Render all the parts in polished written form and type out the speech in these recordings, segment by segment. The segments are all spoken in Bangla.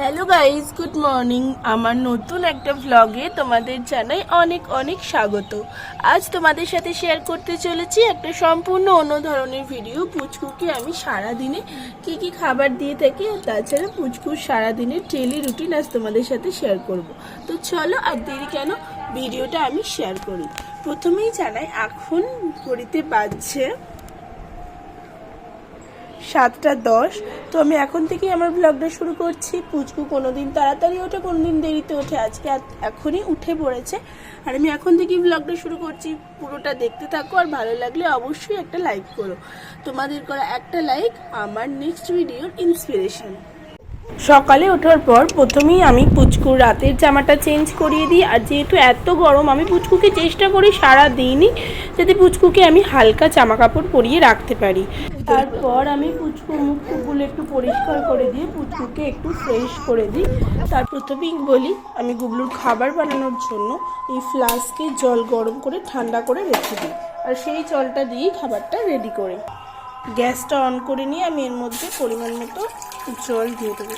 Hello guys, good morning. আমার নতুন একটা ভ্লগে তোমাদের জানাই অনেক অনেক স্বাগত। আজ তোমাদের সাথে শেয়ার করতে চলেছি একটা সম্পূর্ণ অন্য ধরনের ভিডিও। পুচকুকে আমি সারাদিনে কি কি খাবার দিয়ে থাকি আর তাছাড়া পুচকুর সারাদিনের ডেলি রুটিন আজ তোমাদের সাথে শেয়ার করব। তো চলো আর দেরি কেন, ভিডিওটা আমি শেয়ার করি। প্রথমেই জানাই এখন ঘড়িতে বাজছে 7:10। তো আমি এখন থেকেই আমার ব্লগটা শুরু করছি। পুচকু কোনোদিন তাড়াতাড়ি ওঠে, কোনোদিন দেরিতে ওঠে, আজকে এখনই উঠে পড়েছে। আর আমি এখন থেকেই ব্লগটা শুরু করছি, পুরোটা দেখতে থাকো। আর ভালো লাগলে অবশ্যই একটা লাইক করো, তোমাদের করা একটা লাইক আমার নেক্সট ভিডিওর ইন্সপিরেশন। সকালে ওঠার পর প্রথমেই আমি পুচকুর রাতের জামাটা চেঞ্জ করিয়ে দিই। আর যেহেতু এত গরম, আমি পুচকুকে চেষ্টা করি সারা দিনই যাতে পুচকুকে আমি হালকা জামা কাপড় পরিয়ে রাখতে পারি। তারপর আমি পুচকুর মুখগুলো একটু পরিষ্কার করে দিয়ে পুচকুকে একটু ফ্রেশ করে দিই। তার প্রথমেই বলি, আমি গুবলুর খাবার বানানোর জন্য এই ফ্লাস্কে জল গরম করে ঠান্ডা করে রেখে দিই, আর সেই জলটা দিয়েই খাবারটা রেডি করি। গ্যাসটা অন করে নিয়ে আমি এর মধ্যে পরিমাণ মতো জল দিয়ে দেবো।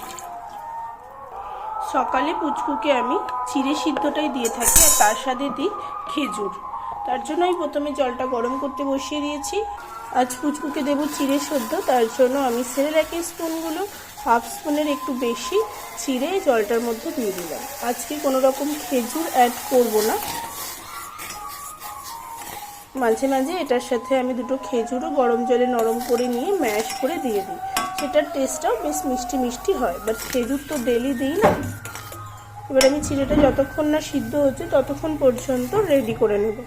সকালে পুচকুকে আমি চিড়ে সিদ্ধটাই দিয়ে থাকি আর তার সাথে দিই খেজুর। তার জন্য আমি প্রথমে জলটা গরম করতে বসিয়ে দিয়েছি। আজ পুচকুকে দেবো চিড়ে সেদ্ধ, তার জন্য আমি সেরেলাকের স্পুনগুলো হাফ স্পুনের একটু বেশি চিড়ে জলটার মধ্যে দিয়ে দিলাম। আজকে কোনো রকম খেজুর অ্যাড করব না। মাঝে মাঝে এটার সাথে আমি দুটো খেজুরও গরম জলে নরম করে নিয়ে ম্যাশ করে দিয়ে দিই, সেটার টেস্টটাও বেশ মিষ্টি মিষ্টি হয়। বাট খেজুর তো ডেলি দিই না। এবার আমি চিড়েটা যতক্ষণ না সিদ্ধ হচ্ছে ততক্ষণ পর্যন্ত রেডি করে নেব।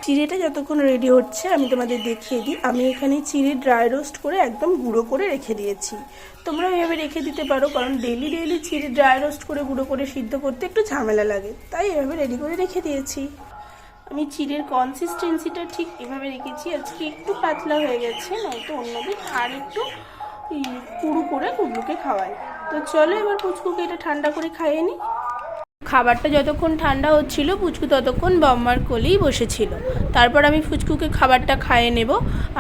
চিড়েটা যতক্ষণ রেডি হচ্ছে আমি তোমাদের দেখিয়ে দিই। আমি এখানে চিড়ে ড্রাই রোস্ট করে একদম গুঁড়ো করে রেখে দিয়েছি। তোমরা এভাবে রেখে দিতে পারো, কারণ ডেলি ডেলি চিড়ে ড্রাই রোস্ট করে গুঁড়ো করে সিদ্ধ করতে একটু ঝামেলা লাগে, তাই এভাবে রেডি করে রেখে দিয়েছি। আমি চিড়ের কনসিস্টেন্সিটা ঠিক এভাবে রেখেছি। আজকে একটু পাতলা হয়ে গেছে, নয়তো অন্যদিন আর একটু পুরু করে গুবলুকে খাওয়াই। তো চলো এবার পুচকুকে এটা ঠান্ডা করে খাইয়ে নিই। খাবারটা যতক্ষণ ঠান্ডা হচ্ছিল পুচকু ততক্ষণ বম্মার কোলেই বসেছিল। তারপর আমি পুচকুকে খাবারটা খাইয়ে নেব।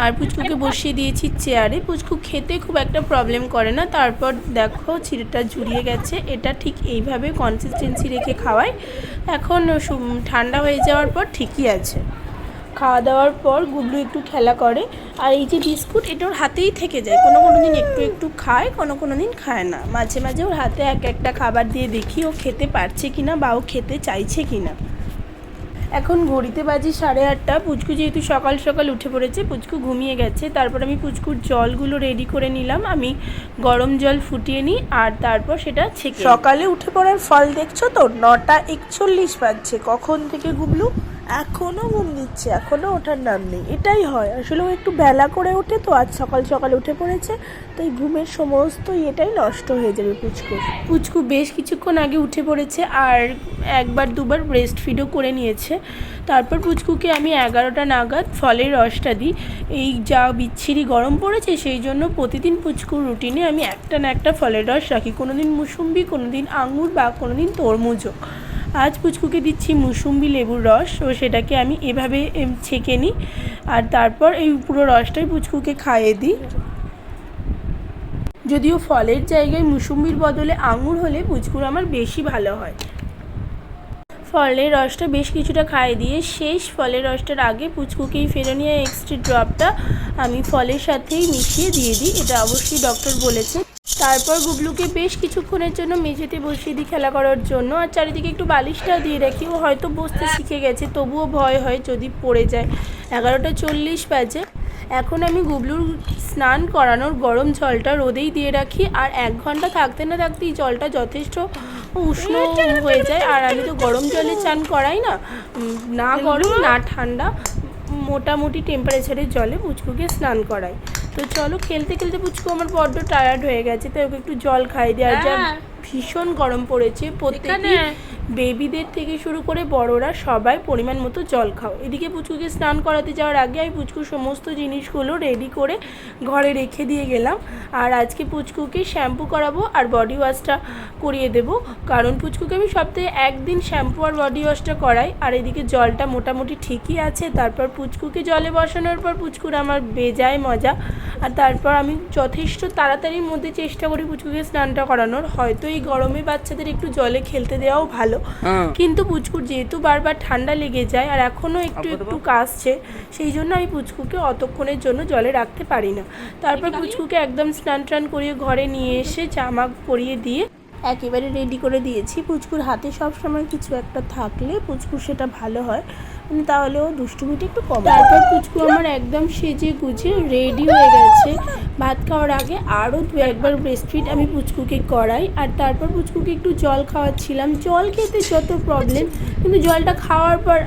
আর পুচকুকে বসিয়ে দিয়েছি চেয়ারে। পুচকু খেতে খুব একটা প্রবলেম করে না। তারপর দেখো চিড়েটা জুড়িয়ে গেছে, এটা ঠিক এইভাবে কনসিস্টেন্সি রেখে খাওয়াই। এখন ঠান্ডা হয়ে যাওয়ার পর ঠিকই আছে। খাওয়া দাওয়ার পর গুবলু একটু খেলা করে। আর এই যে বিস্কুট, এটা ওর হাতেই থেকে যায়, কোনো দিন একটু একটু খায়, কোনো দিন খায় না। মাঝে মাঝে ওর হাতে একটা খাবার দিয়ে দেখি ও খেতে পারছে কিনা বা ও খেতে চাইছে কিনা। এখন ঘড়িতে বাজে 8:30। পুচকু যেহেতু সকাল সকাল উঠে পড়েছে, পুচকু ঘুমিয়ে গেছে। তারপর আমি পুচকুর জলগুলো রেডি করে নিলাম। আমি গরম জল ফুটিয়ে নিই আর তারপর সেটা ছেঁকে। সকালে উঠে পড়ার ফল দেখছো তো, 9:41 বাজছে। কখন থেকে গুবলু এখনো ঘুম দিচ্ছে, এখনো ওঠার নাম নেই। এটাই হয় আসলে, ও একটু বেলা করে ওঠে তো, আজ সকাল সকাল উঠে পড়েছে, তাই ঘুমের সমস্ত এটাই নষ্ট হয়ে যাবে। পুচকু বেশ কিছুক্ষণ আগে উঠে পড়েছে আর একবার দুবার ব্রেস্ট ফিডও করে নিয়েছে। তারপর পুচকুকে আমি 11টা নাগাদ ফলের রসটা দিই। এই যা বিচ্ছিরি গরম পড়েছে সেই জন্য প্রতিদিন পুচকুর রুটিনে আমি একটা না একটা ফলের রস রাখি, কোনোদিন মুসুম্বি, কোনোদিন আঙুর বা কোনোদিন তরমুজও। আজ পুচকুকে দিচ্ছি মুসুম্বি লেবুর রস, ও সেটাকে আমি এভাবে ছেঁকে নিই আর তারপর এই পুরো রসটাই পুচকুকে খাইয়ে দিই। যদিও ফলের জায়গায় মুসুম্বির বদলে আঙুর হলে পুচকুর আমার বেশি ভালো হয়। ফলের রসটা বেশ কিছুটা খাইয়ে দিয়ে শেষ ফলের রসটার আগে পুচকুকে এই ফেরোনিয়া এক্সট্রা ড্রপটা আমি ফলের সাথেই মিশিয়ে দিয়ে দিই, এটা অবশ্যই ডক্টর বলেছে। তারপর গুবলুকে বেশ কিছুক্ষণের জন্য মেঝেতে বসিয়ে দিই খেলা করার জন্য। আর চারিদিকে একটু বালিশটা দিয়ে রাখি, ও হয়তো বসতে শিখে গেছে, তবুও ভয় হয় যদি পড়ে যায়। 11:40 বাজে। এখন আমি গুবলুর স্নান করানোর গরম জলটা রোদেই দিয়ে রাখি। আর 1 ঘন্টা থাকতে না থাকতেই জলটা যথেষ্ট উষ্ণ হয়ে যায়। আর আমি তো গরম জলে চান করাই না, না গরম না ঠান্ডা, মোটামুটি টেম্পারেচারের জলে পুচকুকে স্নান করাই। তো চলো, খেলতে খেলতে পুচকু আমার বড্ড টায়ার্ড হয়ে গেছে, তাই ওকে একটু জল খাই দিই। আর যা ভীষণ গরম পড়েছে। প্রত্যেকদিন বেবিদের থেকে শুরু করে বড়রা সবাই পরিমাণ মতো জল খাও। এদিকে পুচকুকে স্নান করাতে যাওয়ার আগে আমি পুচকুর সমস্ত জিনিসগুলো রেডি করে ঘরে রেখে দিয়ে গেলাম। আর আজকে পুচকুকে শ্যাম্পু করাবো আর বডি ওয়াশটা করিয়ে দেবো, কারণ পুচকুকে আমি সপ্তাহে একদিন শ্যাম্পু আর বডি ওয়াশটা করাই। আর এদিকে জলটা মোটামুটি ঠিকই আছে। তারপর পুচকুকে জলে বসানোর পর পুচকুর আমার বেজায় মজা। আর তারপর আমি যথেষ্ট তাড়াতাড়ির মধ্যে চেষ্টা করি পুচকুকে স্নানটা করানোর। হয়তো এই গরমে বাচ্চাদের একটু জলে খেলতে দেওয়াও ভালো, কিন্তু পুচকুর যেহেতু বারবার ঠান্ডা লেগে যায় আর এখনও একটু একটু কাশছে, সেই জন্য আমি পুচকুকে অতক্ষণের জন্য জলে রাখতে পারি না। তারপর পুচকুকে একদম স্নান টান করিয়ে ঘরে নিয়ে এসে জামা পরিয়ে দিয়ে একেবারে রেডি করে দিয়েছি। পুচকুর হাতে সবসময় কিছু একটা থাকলে পুচকুর সেটা ভালো হয়, তাহলেও দুষ্টুমিটা একটু কম। তারপর পুচকু আমার একদম সেজে গুজে রেডি হয়ে গেছে। ভাত খাওয়ার আগে আরও 2-1বার ব্রেস্টফিড আমি পুচকুকে করাই। আর তারপর পুচকুকে একটু জল খাওয়াচ্ছিলাম। জল খেতে যত প্রবলেম, কিন্তু জলটা খাওয়ার পর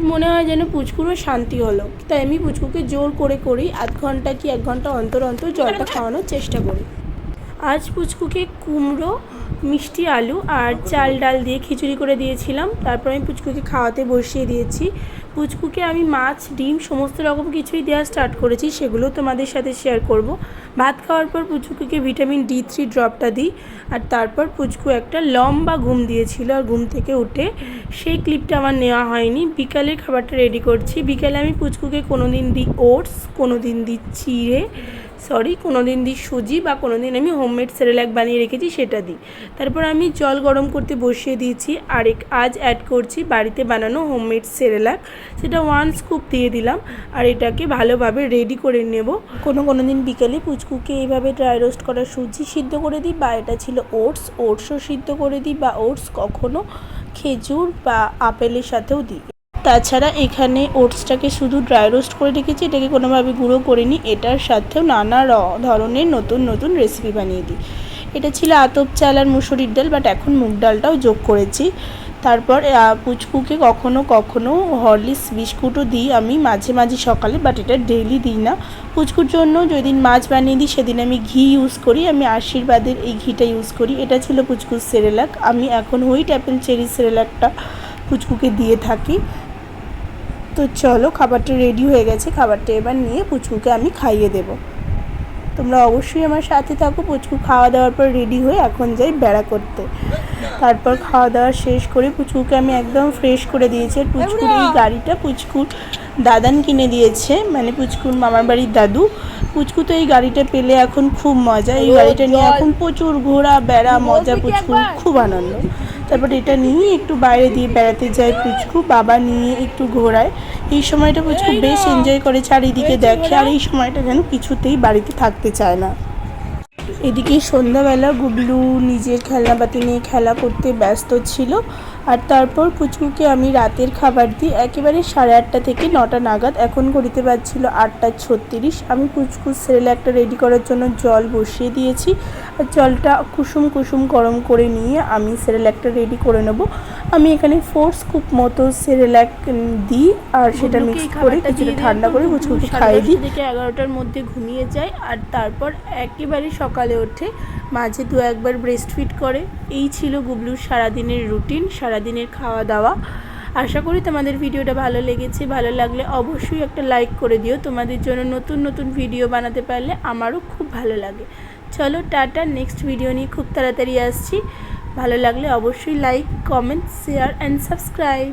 মনে হয় যেন পুচকুরও শান্তি হলো। তাই আমি পুচকুকে জোর করে করি, আধ ঘন্টা কি 1 ঘন্টা অন্তর অন্তর জলটা খাওয়ানোর চেষ্টা করি। আজ পুচকুকে কুমড়ো, মিষ্টি আলু আর চাল ডাল দিয়ে খিচুড়ি করে দিয়েছিলাম। তারপর আমি পুচকুকে খাওয়াতে বসিয়ে দিয়েছি। পুচকুকে আমি মাছ, ডিম সমস্ত রকম কিছুই দেওয়া স্টার্ট করেছি, সেগুলো তোমাদের সাথে শেয়ার করব। ভাত খাওয়ার পর পুচকুকে ভিটামিন D3 ড্রপটা দিই। আর তারপর পুচকু একটা লম্বা ঘুম দিয়েছিল, আর ঘুম থেকে উঠে সেই ক্লিপটা আমার নেওয়া হয়নি। বিকালের খাবারটা রেডি করছি। বিকালে আমি পুচকুকে কোনো দিন দিই ওটস, কোনো দিন দিই কোনো দিন দিই সুজি, বা কোনো দিন আমি হোমমেড সেরেল্যাক বানিয়ে রেখেছি সেটা দিই। তারপর আমি জল গরম করতে বসিয়ে দিয়েছি। আর আজ অ্যাড করছি বাড়িতে বানানো হোমমেড সেরেল্যাক, সেটা 1 স্কুপ দিয়ে দিলাম। আর এটাকে ভালোভাবে রেডি করে নেব। কোনো দিন বিকেলে পুচকুকে এইভাবে ড্রাই রোস্ট করা সুজি সিদ্ধ করে দিই, বা এটা ছিল ওটসও সিদ্ধ করে দিই, বা ওটস কখনো খেজুর বা আপেলের সাথেও দিই। তাছাড়া এখানে ওটসটাকে শুধু ড্রাই রোস্ট করে রেখেছি, এটাকে কোনোভাবে গুঁড়ো করিনি। এটার সাথেও নানা ধরনের নতুন রেসিপি বানিয়ে দিই। এটা ছিল আতপ চাল আর মুসুরির ডাল, বাট এখন মুগ ডালটাও যোগ করেছি। তারপর পুচকুকে কখনো হরলিক্স বিস্কুটও দিই আমি মাঝে মাঝে সকালে, বাট এটা ডেইলি দিই না। পুচকুর জন্য যেদিন মাছ বানিয়ে দিই সেদিন আমি ঘি ইউজ করি, আমি আশীর্বাদের এই ঘিটা ইউজ করি। এটা ছিল পুচকুর সেরেল্যাক। আমি এখন হুইট অ্যাপেল চেরি সেরেল্যাকটা পুচকুকে দিয়ে থাকি। তো চলো, খাবারটা রেডি হয়ে গেছে। খাবারটা এবার নিয়ে পুচকুকে আমি খাইয়ে দেব। তোমরা অবশ্যই আমার সাথে থাকো। পুচকু খাওয়া দাওয়ার পর রেডি হয়ে এখন যাই বেড়া করতে। তারপর খাওয়া দাওয়া শেষ করে পুচকুকে আমি একদম ফ্রেশ করে দিয়েছি। আর পুচকুর এই গাড়িটা পুচকুর দাদান কিনে দিয়েছে, মানে পুচকুর মামার বাড়ির দাদু। পুচকু তো এই গাড়িটা পেলে এখন খুব মজা। এই গাড়িটা নিয়ে এখন প্রচুর ঘোরা বেড়া মজা, পুচকুর খুব আনন্দ। তারপর এটা নিয়ে একটু বাইরে দিয়ে বেড়াতে যায় পুচকু, বাবা নিয়ে একটু ঘোরায়। এই সময়টা পুচকু বেশ এনজয় করে, চারিদিকে দেখে। আর এই সময়টা যেন কিছুতেই বাড়িতে থাকতে চায় না। এদিকে সন্ধ্যাবেলা গুবলু নিজের খেলনাপাতি নিয়ে খেলা করতে ব্যস্ত ছিল। আর তারপর পুচকুকে আমি রাতের খাবার দিই একেবারে 8:30 থেকে 9টা নাগাদ। এখন ঘড়িতে বাজছিল 8:36। আমি পুচকুর সেরেল্যাকটা রেডি করার জন্য জল বসিয়ে দিয়েছি। আর জলটা কুসুম গরম করে নিয়ে আমি সেরেল্যাকটা রেডি করে নেব। আমি এখানে 4 স্কুপ মতো সেরেল্যাক দিই, আর সেটা মিক্স করে কিছুটা ঠান্ডা করে পুচকুকে খাইয়ে দিই। 11টার মধ্যে ঘুমিয়ে যায়। আর তারপর একেবারে সকালে ওঠে, মাঝে 2-1বার ব্রেস্টফিড করে। এই ছিল গুবলুর সারাদিনের রুটিন, সারাদিনের খাওয়া দাওয়া। আশা করি তোমাদের ভিডিওটা ভালো লেগেছে। ভালো লাগলে অবশ্যই একটা লাইক করে দিও। তোমাদের জন্য নতুন ভিডিও বানাতে পারলে আমারও খুব ভালো লাগে। চলো টাটা, নেক্সট ভিডিও নিয়ে খুব তাড়াতাড়ি আসছি। ভালো লাগলে অবশ্যই like, comment, share and subscribe.